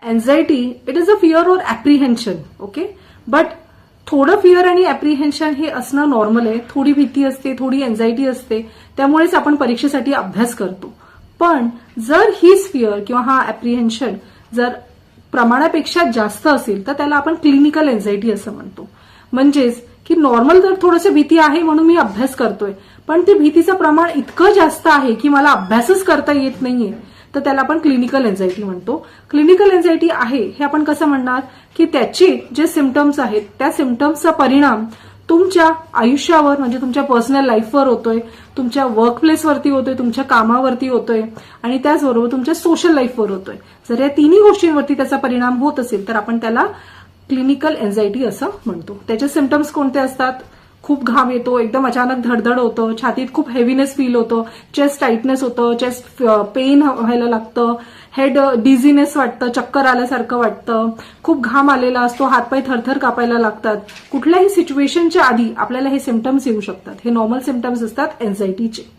Anxiety it is a fear और ऍप्रिहेन्शन. Okay, but थोडं fear आणि ऍप्रिहेन्शन हे असणं नॉर्मल आहे. थोडी भीती असते, थोडी एन्झायटी असते, त्यामुळेच आपण परीक्षेसाठी अभ्यास करतो. पण जर हीच फिअर किंवा हा ऍप्रिहेन्शन जर प्रमाणापेक्षा जास्त असेल तर त्याला आपण क्लिनिकल एन्झायटी असं म्हणतो. म्हणजेच की नॉर्मल तर थोडंसं भीती आहे म्हणून मी अभ्यास करतोय, पण ते भीतीचं प्रमाण इतकं जास्त आहे की मला अभ्यासच करता येत नाहीये, तर त्याला आपण क्लिनिकल एन्झायटी म्हणतो. क्लिनिकल एन्झायटी आहे हे आपण कसं म्हणणार की त्याचे जे सिम्पटम्स आहेत त्या सिम्पटम्सचा परिणाम तुमच्या आयुष्यावर म्हणजे तुमच्या पर्सनल लाईफवर होतोय, तुमच्या वर्क प्लेसवरती होतोय, तुमच्या कामावरती होतोय आणि त्याचबरोबर तुमच्या सोशल लाईफवर होतोय. जर या तिन्ही गोष्टींवरती त्याचा परिणाम होत असेल तर आपण त्याला क्लिनिकल एन्झायटी असं म्हणतो. त्याचे सिम्पटम्स कोणते असतात? खूप घाम येतो, एकदम अचानक धडधड होतं, छातीत खूप हेवीनेस फील होतं, चेस्ट टाईटनेस होतं, चेस्ट पेन व्हायला लागतं, हेड डिझीनेस वाटतं, चक्कर आल्यासारखं वाटतं, खूप घाम आलेला असतो, हातपाय थरथर कापायला लागतात. कुठल्याही सिच्युएशनच्या आधी आपल्याला हे सिम्पटम्स येऊ शकतात. हे नॉर्मल सिम्पटम्स असतात एन्झायटीचे.